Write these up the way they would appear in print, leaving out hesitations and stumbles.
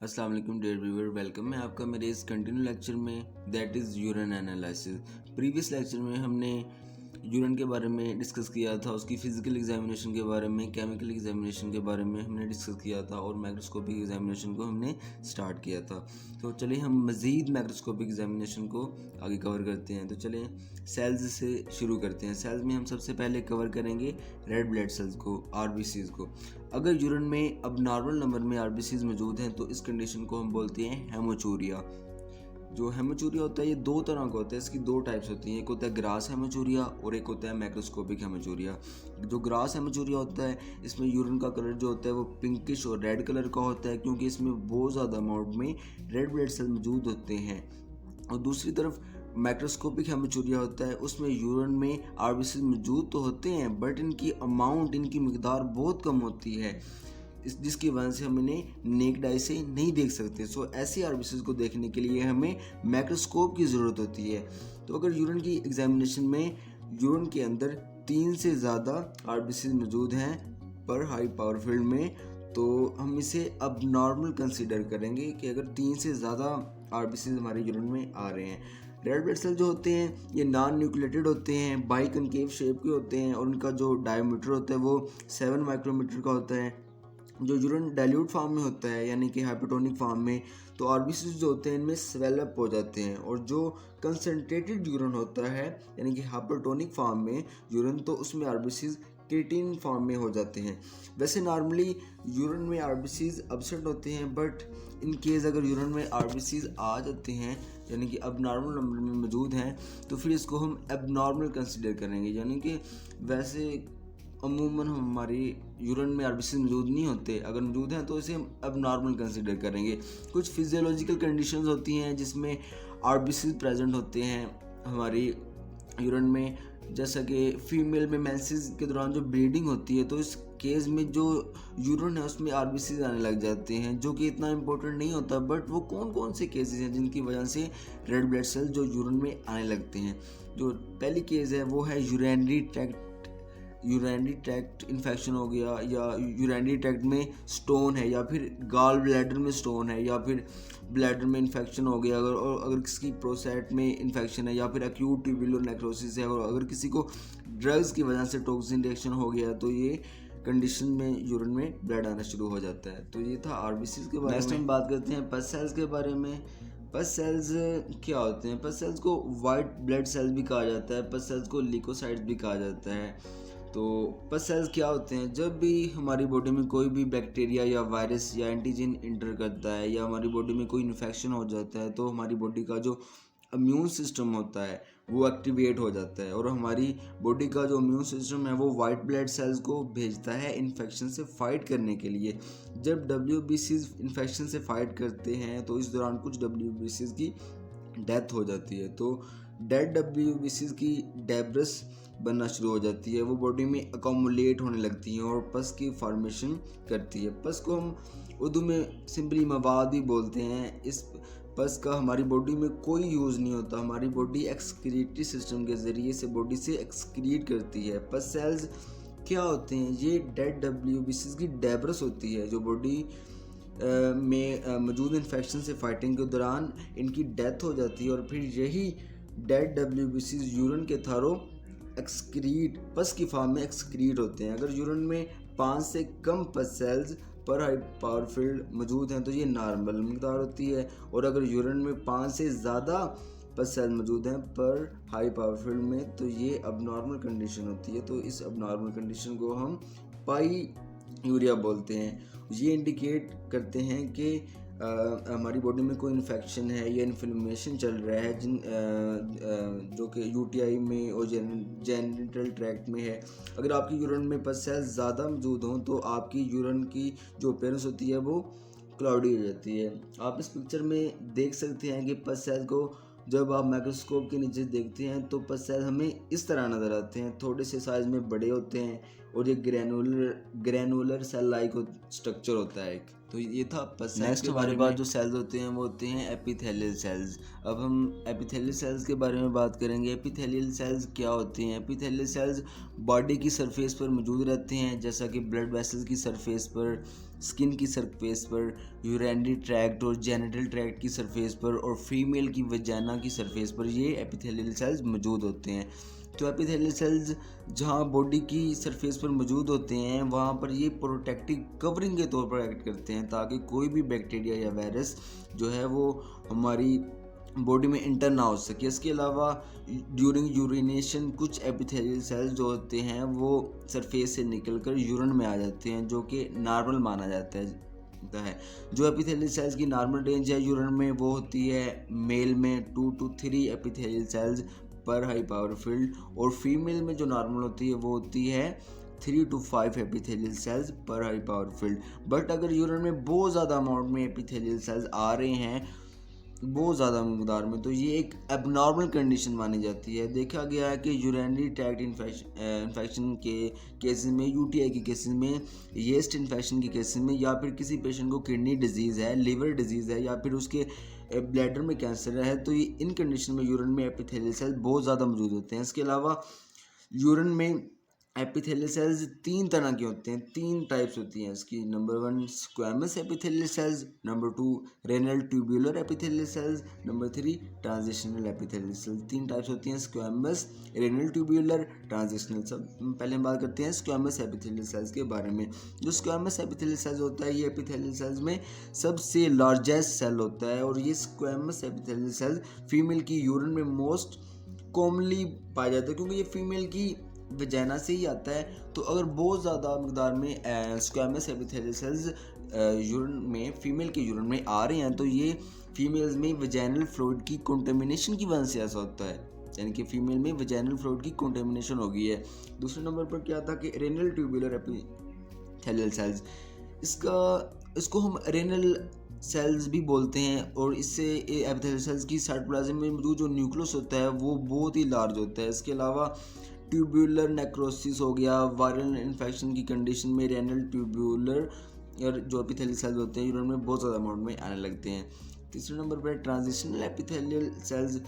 अस्सलाम वालेकुम dear viewer, welcome है आपका मेरे इस कंटिन्यू लेक्चर में that is urine analysis. Previous lecture में हमने यूरिन के बारे में डिस्कस किया था, उसकी फ़िज़िकल एग्जामिनेशन के बारे में, केमिकल एग्जामिनेशन के बारे में हमने डिस्कस किया था और माइक्रोस्कोपिक एग्जामिनेशन को हमने स्टार्ट किया था। तो चलिए हम मज़ीद माइक्रोस्कोपिक एग्जामिनेशन को आगे कवर करते हैं। तो चलिए सेल्स से शुरू करते हैं। सेल्स में हम सबसे पहले कवर करेंगे रेड ब्लड सेल्स को, आरबीसीज़ को। अगर यूरिन में अब नॉर्मल नंबर में आरबीसीज़ मौजूद हैं तो इस कंडीशन को हम बोलते हैं हेमोचूरिया। जो हेमोचूरिया होता है ये दो तरह का होता है, इसकी दो टाइप्स होती हैं, एक होता है ग्रास हेमोचूरिया और एक होता है मैक्रोस्कोपिक हेमोचूरिया। जो ग्रास हेमोचूरिया होता है इसमें यूरिन का कलर जो होता है वो पिंकिश और रेड कलर का होता है, क्योंकि इसमें बहुत ज़्यादा अमाउंट में रेड ब्लड सेल मौजूद होते हैं। और दूसरी तरफ माइक्रोस्कोपिक हेमोचूरिया होता है, उसमें यूरिन में आरबीसी मौजूद तो होते हैं बट इनकी अमाउंट, इनकी मिकदार बहुत कम होती है, जिसकी वजह से हम इन्हें नेक्ड आई से नहीं देख सकते। सो ऐसी आरबीसीज को देखने के लिए हमें माइक्रोस्कोप की ज़रूरत होती है। तो अगर यूरिन की एग्जामिनेशन में यूरिन के अंदर 3 से ज़्यादा आरबीसीज मौजूद हैं पर हाई पावर फील्ड में, तो हम इसे अब नॉर्मल कंसीडर करेंगे कि अगर 3 से ज़्यादा आरबीसीज हमारे यूरिन में आ रहे हैं। रेड ब्लड सेल जो होते हैं ये नॉन न्यूक्लिएटेड होते हैं, बाई कनकेव शेप के होते हैं और उनका जो डायमीटर होता है वो 7 माइक्रोमीटर का होता है। जो यूरिन डाइल्यूट फॉर्म में होता है यानी कि हाइपोटोनिक फॉर्म में, तो आरबीसीज जो होते हैं इनमें स्वेलअप हो जाते हैं। और जो कंसनट्रेटेड यूरिन होता है यानी कि हाइपोटोनिक फॉर्म में यूरिन, तो उसमें आरबीसीज क्रिएटिन फॉर्म में हो जाते हैं। वैसे नॉर्मली यूरिन में आरबीसीज एब्सेंट होते हैं, बट इन केस अगर यूरिन में आरबीसीज आ जाते हैं यानी कि अब नॉर्मल नंबर में मौजूद हैं, तो फिर इसको हम एबनॉर्मल कंसिडर करेंगे। यानी कि वैसे अमूमन हमारी यूरिन में आरबीसीज मौजूद नहीं होते, अगर मौजूद हैं तो इसे हम एबनॉर्मल कंसिडर करेंगे। कुछ फिजियोलॉजिकल कंडीशंस होती हैं जिसमें आरबीसीज प्रेजेंट होते हैं हमारी यूरिन में, जैसा कि फीमेल में मेंसेस के दौरान जो ब्लीडिंग होती है, तो इस केस में जो यूरिन है उसमें आरबीसीज आने लग जाते हैं, जो कि इतना इम्पोर्टेंट नहीं होता, बट वो कौन कौन से केसेस हैं जिनकी वजह से रेड ब्लड सेल जो यूरिन में आने लगते हैं। जो पहली केस है वो है यूरिनरी ट्रैक्ट इन्फेक्शन हो गया, या यूरिनरी ट्रैक्ट में स्टोन है, या फिर गॉल ब्लैडर में स्टोन है, या फिर ब्लैडर में इन्फेक्शन हो गया, अगर किसी प्रोस्टेट में इन्फेक्शन है, या फिर एक्यूट ट्यूबुलर नेक्रोसिस है, और अगर किसी को ड्रग्स की वजह से टॉक्सिन रिएक्शन हो गया, तो ये कंडीशन में यूरिन में ब्लड आना शुरू हो जाता है। तो ये था आरबीसीज के बारे में। नेक्स्ट हम बात करते हैं पस सेल्स के बारे में। पस सेल्स क्या होते हैं? पस सेल्स को वाइट ब्लड सेल्स भी कहा जाता है, पस सेल्स को ल्यूकोसाइट्स भी कहा जाता है। तो पस सेल्स क्या होते हैं? जब भी हमारी बॉडी में कोई भी बैक्टीरिया या वायरस या एंटीजन इंटर करता है, या हमारी बॉडी में कोई इन्फेक्शन हो जाता है, तो हमारी बॉडी का जो इम्यून सिस्टम होता है वो एक्टिवेट हो जाता है, और हमारी बॉडी का जो इम्यून सिस्टम है वो वाइट ब्लड सेल्स को भेजता है इन्फेक्शन से फाइट करने के लिए। जब डब्ल्यूबीसीज इन्फेक्शन से फाइट करते हैं तो इस दौरान कुछ डब्ल्यूबीसीज की डेथ हो जाती है, तो डेड डब्ल्यूबीसीज की डेब्रिस बनना शुरू हो जाती है, वो बॉडी में अकोमुलेट होने लगती हैं और पस की फॉर्मेशन करती है। पस को हम उर्दू में सिंपली मवाद भी बोलते हैं। इस पस का हमारी बॉडी में कोई यूज़ नहीं होता, हमारी बॉडी एक्सक्रीटरी सिस्टम के ज़रिए से बॉडी से एक्सक्रीट करती है। पस सेल्स क्या होते हैं? ये डेड डब्ल्यूबीसीज की डेब्रिस होती है, जो बॉडी में मौजूद इन्फेक्शन से फाइटिंग के दौरान इनकी डेथ हो जाती है, और फिर यही डेड डब्ल्यूबीसीज यूरिन के थारों एक्सक्रीट, पस की फॉर्म में एक्सक्रीट होते हैं। अगर यूरिन में 5 से कम पस सेल्स पर हाई पावर फील्ड मौजूद हैं तो ये नॉर्मल मिकदार होती है, और अगर यूरिन में 5 से ज़्यादा पस सेल मौजूद हैं पर हाई पावर फील्ड में, तो ये अबनॉर्मल कंडीशन होती है। तो इस अबनॉर्मल कंडीशन को हम पाई यूरिया बोलते हैं। ये इंडिकेट करते हैं कि हमारी बॉडी में कोई इन्फेक्शन है या इन्फ्लेमेशन चल रहा है, जो कि यूटीआई में और जेनिटल ट्रैक्ट में है। अगर आपकी यूरिन में पस सेल्स ज़्यादा मौजूद हों तो आपकी यूरिन की जो अपीयरेंस होती है वो क्लाउडी हो जाती है। आप इस पिक्चर में देख सकते हैं कि पस सेल्स को जब आप माइक्रोस्कोप के नीचे देखते हैं तो पस सेल हमें इस तरह नज़र आते हैं, थोड़े से साइज में बड़े होते हैं, और ये ग्रैनुलर सेल लाइक स्ट्रक्चर होता है एक। तो ये था पस सेल। नेक्स्ट हमारे पास जो सेल्स होते हैं वो होते हैं एपिथेलियल सेल्स। अब हम एपिथेलियल सेल्स के बारे में बात करेंगे। एपिथेलियल सेल्स क्या होते हैं? एपिथेलियल सेल्स बॉडी की सरफेस पर मौजूद रहते हैं, जैसा कि ब्लड वेसल्स की सरफेस पर स्किन की सरफेस पर, यूरिनरी ट्रैक्ट और जेनिटल ट्रैक्ट की सरफेस पर और फीमेल की वजाना की सरफेस पर ये एपिथेलियल सेल्स मौजूद होते हैं। तो एपिथेलियल सेल्स जहाँ बॉडी की सरफेस पर मौजूद होते हैं वहाँ पर ये प्रोटेक्टिव कवरिंग के तौर पर एक्ट करते हैं ताकि कोई भी बैक्टीरिया या वायरस जो है वो हमारी बॉडी में इंटर ना हो सके। इसके अलावा ड्यूरिंग यूरिनेशन कुछ एपिथेलियल सेल्स जो होते हैं वो सरफेस से निकलकर यूरिन में आ जाते हैं, जो कि नॉर्मल माना जाता है। जो एपिथेलियल सेल्स की नॉर्मल रेंज है यूरिन में वो होती है मेल में 2 to 3 एपिथेलियल सेल्स पर हाई पावर फील्ड, और फीमेल में जो नॉर्मल होती है वो होती है 3 to 5 एपिथेलियल सेल्स पर हाई पावर फील्ड। बट अगर यूरिन में बहुत ज़्यादा अमाउंट में एपिथेलियल सेल्स आ रहे हैं बहुत ज़्यादा मकदार में, तो ये एक एबनॉर्मल कंडीशन मानी जाती है। देखा गया है कि यूरिनरी ट्रैक्ट इन्फेक्शन के केसेस में, यूटीआई के केसेस में, येस्ट इन्फेक्शन के केसेस में, या फिर किसी पेशेंट को किडनी डिजीज़ है, लिवर डिजीज़ है, या फिर उसके ब्लैडर में कैंसर है, तो ये इन कंडीशन में यूरिन में एपिथेलियल सेल्स बहुत ज़्यादा मौजूद होते हैं। इसके अलावा यूरिन में एपिथेलियल सेल्स 3 तरह के होते हैं, 3 टाइप्स होती हैं इसकी। Number 1 squamous epithelial cells, number 2 renal tubular epithelial cells, number 3 transitional epithelial cells. 3 types होती हैं, स्क्वैमस, रेनल ट्यूबुलर, ट्रांजिशनल। सब पहले हम बात करते हैं स्क्वैमस एपिथेलियल सेल्स के बारे में। जो स्क्वैमस एपिथेलियल सेल्स होता है ये एपिथेलियल सेल्स में सबसे लार्जेस्ट सेल होता है, और ये स्क्वैमस एपिथेलियल सेल्स फीमेल की यूरिन में मोस्ट कॉमनली पाया जाता है क्योंकि ये फीमेल की वजाना से ही आता है। तो अगर बहुत ज़्यादा मकदार में स्क्वैमस एपिथेलियल सेल्स यूरिन में, फीमेल के यूरिन में आ रहे हैं, तो ये फीमेल्स में वजाइनल फ्लूइड की कंटेमिनेशन की वजह से ऐसा होता है, यानी कि फीमेल में वजाइनल फ्लूइड की कंटेमिनेशन हो गई है। दूसरे नंबर पर क्या था कि रेनल ट्यूबुलर एपिथेलियल सेल्स, इसको हम रेनल सेल्स भी बोलते हैं, और इससे एपिथेलियल सेल्स की साइटोप्लाज्म में मौजूद जो न्यूक्लियस होता है वो बहुत ही लार्ज होता है। इसके अलावा ट्यूबुलर नेक्रोसिस हो गया, वायरल इन्फेक्शन की कंडीशन में रेनल ट्यूबुलर और जो एपिथेलियल सेल्स होते हैं यूरिन में बहुत ज़्यादा अमाउंट में आने लगते हैं। तीसरे नंबर पर ट्रांजिशनल एपिथेलियल सेल्स।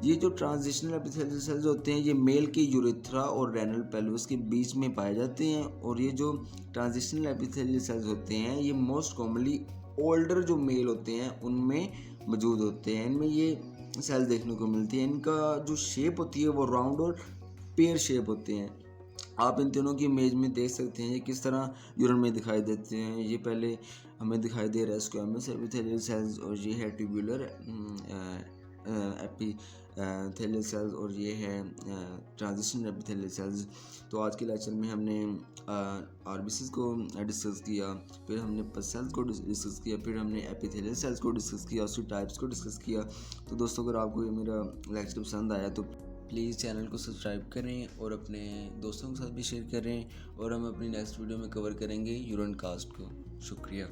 ये जो ट्रांजिशनल एपिथेलियल सेल्स होते हैं ये मेल के यूरेथ्रा और रेनल पेल्विस के बीच में पाए जाते हैं, और ये जो ट्रांजिशनल एपिथेलियल सेल्स होते हैं ये मोस्ट कॉमनली ओल्डर जो मेल होते हैं उनमें मौजूद होते हैं। इनमें ये सेल्स देखने को मिलती है। इनका जो शेप होती है वो राउंड और पेयर शेप होते हैं। आप इन तीनों की इमेज में देख सकते हैं ये किस तरह यूरिन में दिखाई देते हैं। ये पहले हमें दिखाई दे रहा है स्क्वैमस एपिथेलियल सेल्स, और ये है ट्यूबुलर एपिथेलियल सेल्स, और ये है ट्रांजिशनल एपिथेलियल सेल्स। तो आज के लेक्चर में हमने आरबीसीज को डिस्कस किया, फिर हमने पस सेल्स को डिस्कस किया, फिर हमने एपिथेलियल सेल्स को डिस्कस किया, उसकी टाइप्स को डिस्कस किया। तो दोस्तों अगर आपको ये मेरा लेक्चर पसंद आया तो प्लीज़ चैनल को सब्सक्राइब करें और अपने दोस्तों के साथ भी शेयर करें, और हम अपनी नेक्स्ट वीडियो में कवर करेंगे यूरिन कास्ट को। शुक्रिया।